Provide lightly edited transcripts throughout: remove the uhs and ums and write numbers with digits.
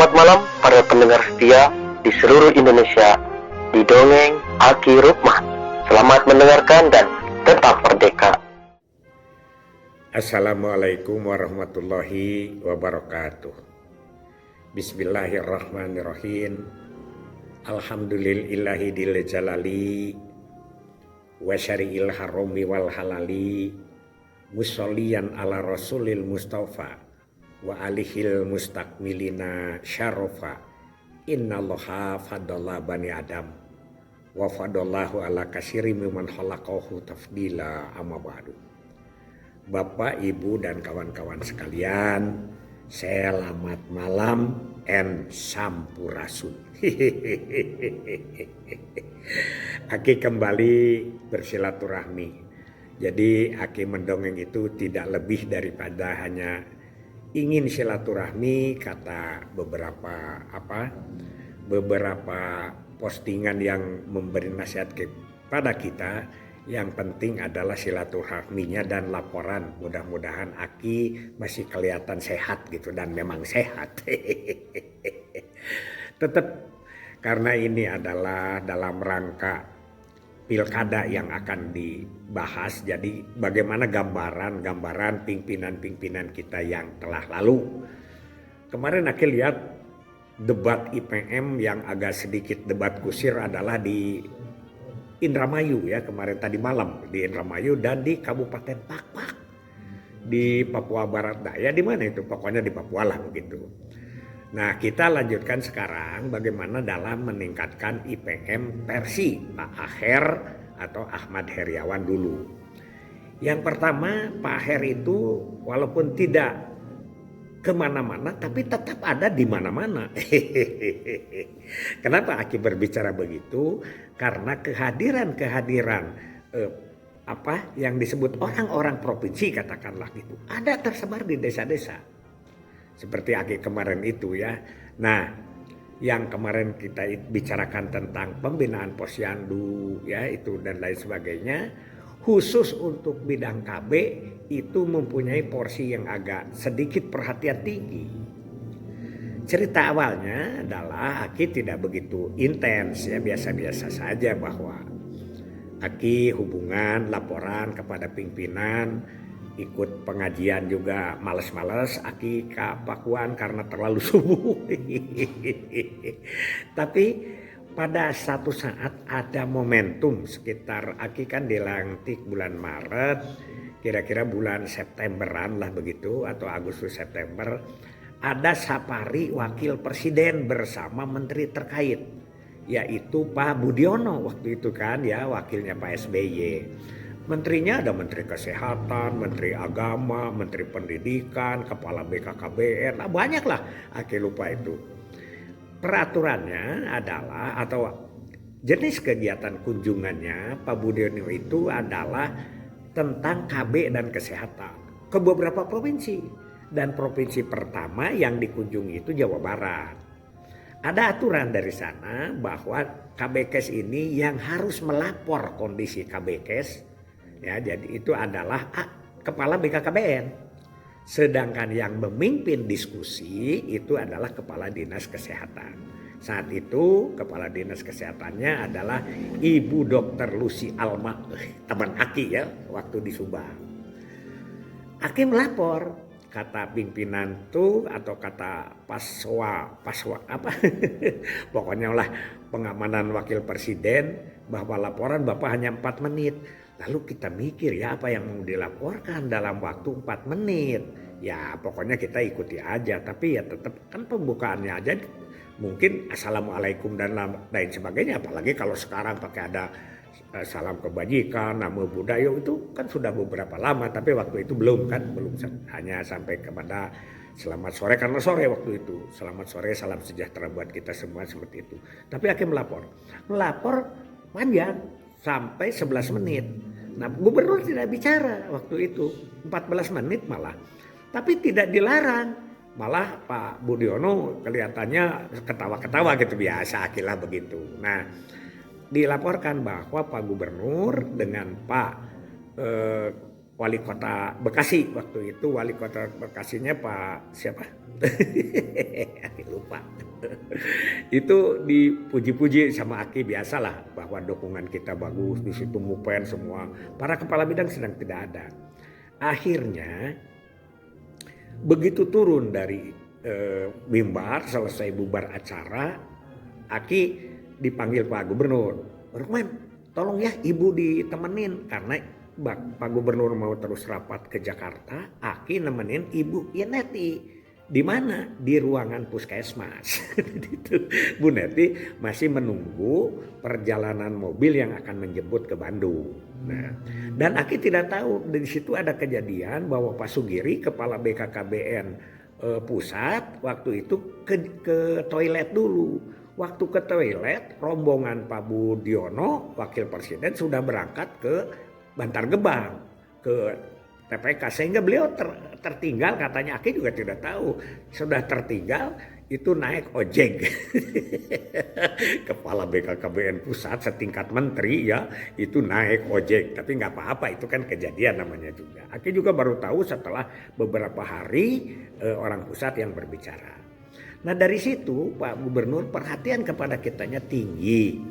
Selamat malam para pendengar setia di seluruh Indonesia di Dongeng Aki Rukman. Selamat mendengarkan dan tetap merdeka. Assalamualaikum warahmatullahi wabarakatuh. Bismillahirrahmanirrahim. Alhamdulillahi dil jalali wa syari'il harami wal halali musolliyan ala rasulil mustafa wa alihil mustakmilina syarafa. Innallaha fadalla bani adam wa fadallahu ala katsiri mimman khalaqahu tafdila, amma ba'du. Bapak, Ibu, dan kawan-kawan sekalian, selamat malam and sampurasun. Aki kembali bersilaturahmi. Jadi Aki mendongeng itu tidak lebih daripada hanya ingin silaturahmi, kata beberapa postingan yang memberi nasihat kepada kita. Yang penting adalah silaturahminya dan laporan. Mudah-mudahan Aki masih kelihatan sehat gitu, dan memang sehat. Tetap karena ini adalah dalam rangka pilkada yang akan dibahas, jadi bagaimana gambaran pimpinan-pimpinan kita yang telah lalu. Kemarin Aki lihat debat IPM yang agak sedikit debat kusir adalah di Indramayu ya, kemarin tadi malam di Indramayu dan di Kabupaten Pakpak di Papua Barat Daya, di mana itu, pokoknya di Papua lah begitu. Nah, kita lanjutkan sekarang bagaimana dalam meningkatkan IPM versi Pak Aher atau Ahmad Heriawan dulu. Yang pertama, Pak Aher itu walaupun tidak kemana-mana tapi tetap ada di mana-mana. Kenapa Aki berbicara begitu? Karena kehadiran yang disebut orang-orang provinsi, katakanlah gitu, ada tersebar di desa-desa. Seperti Aki kemarin itu ya. Nah, yang kemarin kita bicarakan tentang pembinaan posyandu ya itu dan lain sebagainya, khusus untuk bidang KB itu mempunyai porsi yang agak sedikit perhatian tinggi. Cerita awalnya adalah Aki tidak begitu intens ya, biasa-biasa saja, bahwa Aki hubungan laporan kepada pimpinan, ikut pengajian juga males-males Aki ke Pakuan karena terlalu subuh. Tapi pada satu saat ada momentum, sekitar Aki kan dilantik bulan Maret, kira-kira bulan Septemberan lah begitu, atau Agustus September, ada safari wakil presiden bersama menteri terkait, yaitu Pak Budiono waktu itu kan ya, wakilnya Pak SBY. Menterinya ada Menteri Kesehatan, Menteri Agama, Menteri Pendidikan, Kepala BKKBN, banyak lah, Aki lupa itu. Peraturannya adalah atau jenis kegiatan kunjungannya Pak Budiono itu adalah tentang KB dan kesehatan ke beberapa provinsi. Dan provinsi pertama yang dikunjungi itu Jawa Barat. Ada aturan dari sana bahwa KBKes ini yang harus melapor kondisi KBKes ya, jadi itu adalah Kepala BKKBN. Sedangkan yang memimpin diskusi itu adalah Kepala Dinas Kesehatan. Saat itu Kepala Dinas Kesehatannya adalah Ibu Dr. Lucy Alma, teman Aki ya, waktu di Subang. Aki melapor, kata pimpinan tuh atau kata paswa pokoknya lah pengamanan wakil presiden, bahwa laporan Bapak hanya 4 menit. Lalu kita mikir ya, apa yang mau dilaporkan dalam waktu 4 menit? Ya pokoknya kita ikuti aja, tapi ya tetap kan pembukaannya aja mungkin assalamualaikum dan lain sebagainya, apalagi kalau sekarang pakai ada salam kebajikan, nama budaya, itu kan sudah beberapa lama, tapi waktu itu belum hanya sampai kepada selamat sore, karena sore waktu itu, selamat sore, salam sejahtera buat kita semua, seperti itu. Tapi Aki melapor panjang sampai 11 menit. Nah, gubernur tidak bicara waktu itu 14 menit malah, tapi tidak dilarang, malah Pak Budiono kelihatannya ketawa-ketawa gitu, biasa Aki lah begitu. Nah, dilaporkan bahwa Pak Gubernur dengan Pak wali kota Bekasi waktu itu. Wali kota Bekasinya Pak siapa? Lupa. Itu dipuji-puji sama Aki, biasalah bahwa dukungan kita bagus, di situ Mupen semua. Para kepala bidang sedang tidak ada. Akhirnya begitu turun dari mimbar, selesai bubar acara, Aki dipanggil Pak Gubernur. Rukman, tolong ya ibu ditemenin karena Pak Gubernur mau terus rapat ke Jakarta. Aki nemenin Ibu Yeneti. Di mana? Di ruangan puskesmas. Bu Neti masih menunggu perjalanan mobil yang akan menjemput ke Bandung. Nah, dan Aki tidak tahu di situ ada kejadian bahwa Pak Sugiri, kepala BKKBN pusat, waktu itu ke toilet dulu. Waktu ke toilet, rombongan Pak Budiono, Wakil Presiden, sudah berangkat ke Bantar Gebang, ke TPK, sehingga beliau tertinggal. Katanya Aki juga tidak tahu, sudah tertinggal itu naik ojek. Kepala BKKBN pusat setingkat menteri ya itu naik ojek, tapi nggak apa-apa, itu kan kejadian namanya juga. Aki juga baru tahu setelah beberapa hari orang pusat yang berbicara. Nah dari situ Pak Gubernur perhatian kepada kitanya tinggi.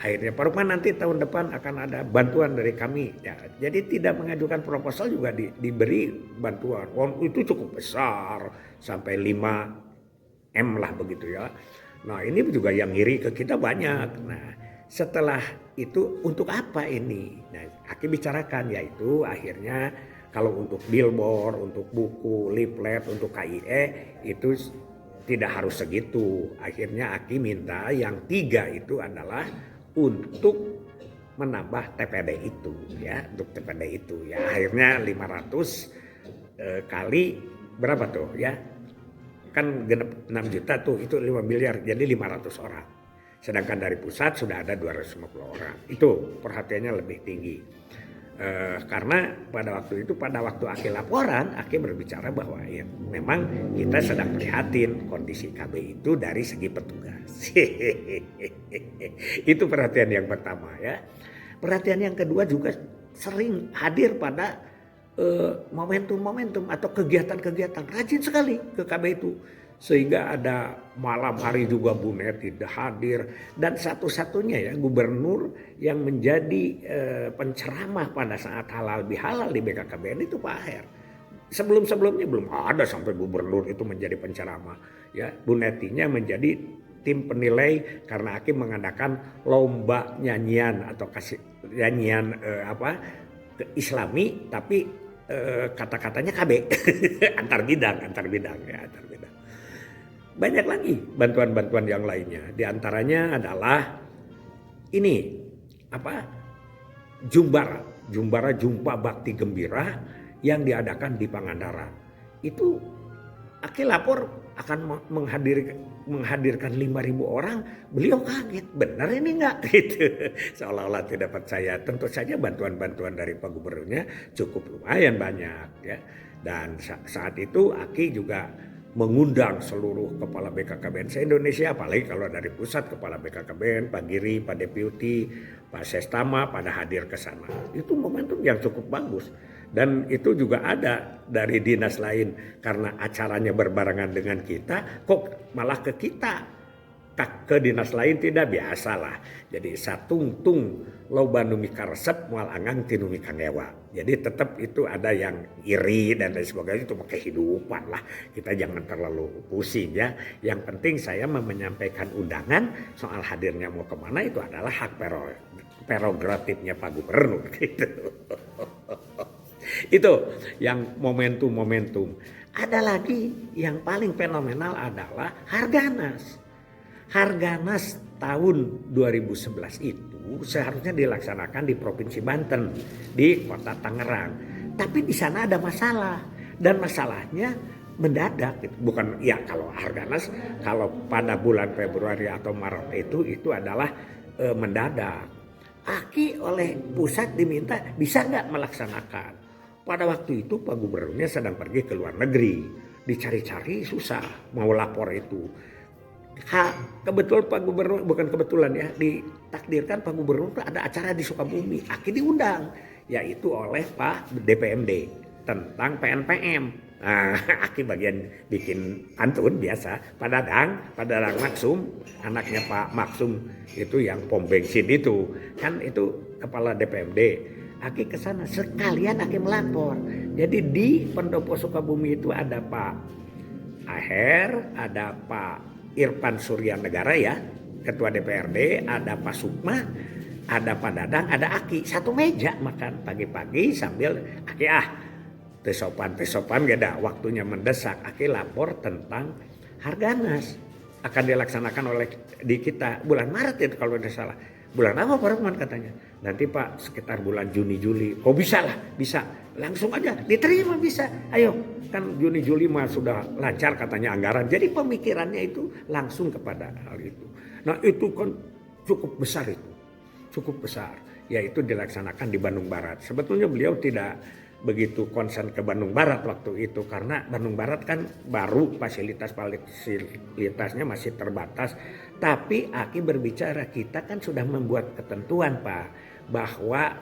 Akhirnya Pak Rukman nanti tahun depan akan ada bantuan dari kami. Ya, jadi tidak mengajukan proposal juga diberi bantuan. Itu cukup besar sampai 5M lah begitu ya. Nah ini juga yang ngiri ke kita banyak. Nah setelah itu untuk apa ini? Nah Aki bicarakan yaitu akhirnya kalau untuk billboard, untuk buku, leaflet, untuk KIE itu tidak harus segitu. Akhirnya Aki minta yang 3 itu adalah untuk menambah TPD itu ya, untuk TPD itu ya. Akhirnya 500 kali berapa tuh ya? Kan genep 6 juta tuh, itu 5 miliar, jadi 500 orang. Sedangkan dari pusat sudah ada 250 orang. Itu perhatiannya lebih tinggi. Karena pada waktu Aki laporan, Aki berbicara bahwa ya, memang kita sedang prihatin kondisi KB itu dari segi petugas. Itu perhatian yang pertama ya. Perhatian yang kedua juga sering hadir pada momentum-momentum atau kegiatan-kegiatan, rajin sekali ke KB itu. Sehingga ada malam hari juga Bu Neti hadir, dan satu-satunya ya gubernur yang menjadi penceramah pada saat halal bihalal di BKKBN itu Pak Aher. Sebelum-sebelumnya belum ada sampai gubernur itu menjadi penceramah ya. Bu Netinya menjadi tim penilai karena Aki mengadakan lomba nyanyian atau nyanyian Islami, tapi kata-katanya KB. antar bidang ya, antar bidang. Banyak lagi bantuan-bantuan yang lainnya. Di antaranya adalah ini Jumbara Jumpa Bakti Gembira yang diadakan di Pangandaran. Itu Aki lapor akan menghadirkan 5.000 orang. Beliau kaget, benar ini enggak? Gitu. Seolah-olah tidak percaya. Tentu saja bantuan-bantuan dari Pak Gubernurnya cukup lumayan banyak ya. Dan saat itu Aki juga mengundang seluruh kepala BKKBN se-Indonesia, apalagi kalau dari pusat kepala BKKBN, Pak Giri, Pak Deputi, Pak Sestama pada hadir ke sana. Itu momentum yang cukup bagus. Dan itu juga ada dari dinas lain, karena acaranya berbarengan dengan kita, kok malah ke kita. Ke dinas lain tidak, biasalah. Jadi satungtung loba nu mikaresep moal angang tinu mikangewa. Jadi tetap itu ada yang iri dan lain sebagainya, itu kehidupan lah. Kita jangan terlalu pusing ya. Yang penting saya menyampaikan undangan, soal hadirnya mau kemana itu adalah hak prerogatifnya Pak Gubernur gitu. Itu yang momentum-momentum. Ada lagi yang paling fenomenal adalah Harganas. Harganas tahun 2011 itu seharusnya dilaksanakan di Provinsi Banten, di Kota Tangerang. Tapi di sana ada masalah, dan masalahnya mendadak. Bukan ya, kalau Harganas kalau pada bulan Februari atau Maret itu adalah mendadak. Aki oleh pusat diminta bisa nggak melaksanakan. Pada waktu itu Pak Gubernurnya sedang pergi ke luar negeri, dicari-cari susah mau lapor itu. Kebetulan Pak Gubernur, bukan kebetulan ya, ditakdirkan Pak Gubernur ada acara di Sukabumi. Aki diundang. yaitu oleh Pak DPMD tentang PNPM. Nah, Aki bagian bikin pantun biasa. Pak Dadang Maksum, anaknya Pak Maksum itu yang pom bensin itu, kan itu kepala DPMD. Aki kesana sekalian Aki melapor. Jadi di Pendopo Sukabumi itu ada Pak Aher, ada Pak Irfan Suryanegara ya, Ketua DPRD, ada Pak Sukma, ada Pak Dadang, ada Aki. Satu meja makan pagi-pagi sambil Aki tesopan gak ada waktunya mendesak. Aki lapor tentang Harganas akan dilaksanakan oleh di kita bulan Maret itu kalau tidak salah. Bulan apa Pak Rukman katanya? Nanti Pak sekitar bulan Juni Juli. Oh bisa lah, bisa. Langsung aja diterima bisa. Ayo, kan Juni Juli mah sudah lancar katanya anggaran. Jadi pemikirannya itu langsung kepada hal itu. Nah itu kan cukup besar itu. Cukup besar. Yaitu dilaksanakan di Bandung Barat. Sebetulnya beliau tidak begitu concern ke Bandung Barat waktu itu. Karena Bandung Barat kan baru fasilitasnya masih terbatas. Tapi Aki berbicara kita kan sudah membuat ketentuan Pak. Bahwa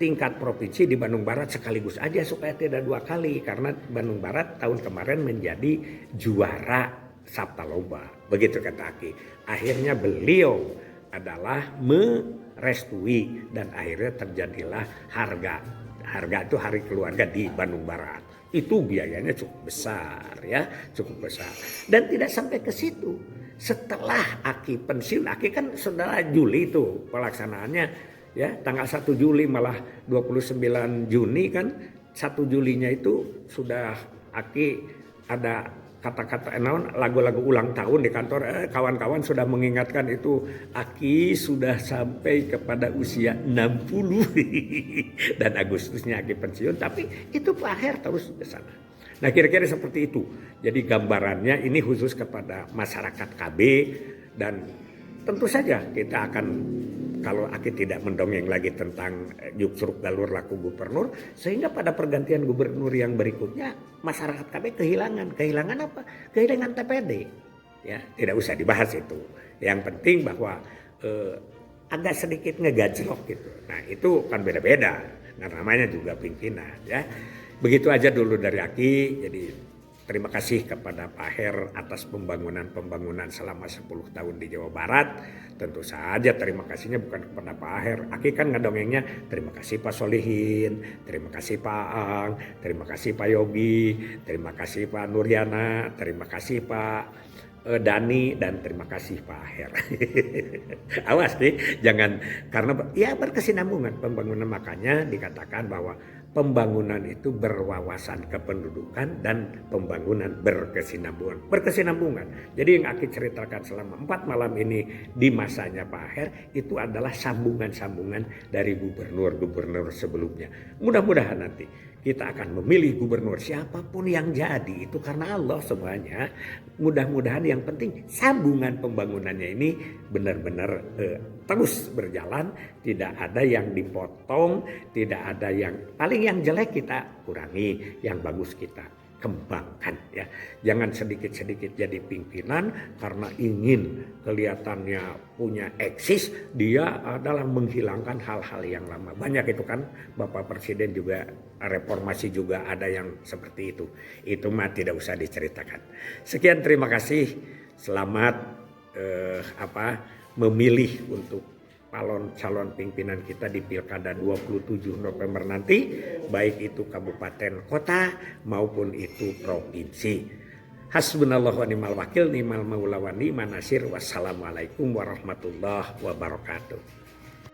tingkat provinsi di Bandung Barat sekaligus aja supaya tidak 2 kali. Karena Bandung Barat tahun kemarin menjadi juara Sabta Lomba. Begitu kata Aki. Akhirnya beliau adalah merestui dan akhirnya terjadilah harga itu hari keluarga di Bandung Barat. Itu biayanya cukup besar ya, cukup besar. Dan tidak sampai ke situ. Setelah Aki pensiun, Aki kan saudara Juli itu pelaksanaannya ya, tanggal 1 Juli malah 29 Juni kan, 1 Julinya itu sudah Aki ada kata-kata lagu-lagu ulang tahun di kantor. Kawan-kawan sudah mengingatkan itu Aki sudah sampai kepada usia 60 dan Agustusnya Aki pensiun, tapi itu Pak Aher terus ke sana. Nah kira-kira seperti itu. Jadi gambarannya ini khusus kepada masyarakat KB dan tentu saja kita akan, kalau Aki tidak mendongeng lagi tentang juksruk galur laku gubernur, sehingga pada pergantian gubernur yang berikutnya masyarakat KB kehilangan apa? Kehilangan TPD. Ya, tidak usah dibahas itu. Yang penting bahwa agak sedikit ngegajlok gitu. Nah, itu kan beda-beda. Nah, namanya juga pimpinan ya. Begitu aja dulu dari Aki. Jadi terima kasih kepada Pak Aher atas pembangunan selama 10 tahun di Jawa Barat. Tentu saja terima kasihnya bukan kepada Pak Aher. Aki kan ngedongengnya terima kasih Pak Solihin, terima kasih Pak Ang, terima kasih Pak Yogi, terima kasih Pak Nuryana, terima kasih Pak Dani, dan terima kasih Pak Aher. Awas nih, jangan, karena ya berkesinambungan pembangunan, makanya dikatakan bahwa pembangunan itu berwawasan kependudukan dan pembangunan berkesinambungan. Jadi yang Aki ceritakan selama 4 malam ini di masanya Pak Aher itu adalah sambungan-sambungan dari gubernur-gubernur sebelumnya. Mudah-mudahan nanti kita akan memilih gubernur siapapun yang jadi, itu karena Allah semuanya. Mudah-mudahan yang penting sambungan pembangunannya ini benar-benar terus berjalan, tidak ada yang dipotong, tidak ada yang paling yang jelek kita kurangi, yang bagus kita kembangkan ya. Jangan sedikit-sedikit jadi pimpinan karena ingin kelihatannya punya eksis, dia adalah menghilangkan hal-hal yang lama. Banyak itu kan, Bapak Presiden juga reformasi juga ada yang seperti itu. Itu mah tidak usah diceritakan. Sekian, terima kasih. Selamat memilih untuk calon pimpinan kita di Pilkada 27 November nanti, baik itu kabupaten kota maupun itu provinsi. Hasbunallahu wa ni'mal wakil, ni'mal maula wa ni'man nasir. Wassalamualaikum warahmatullahi wabarakatuh.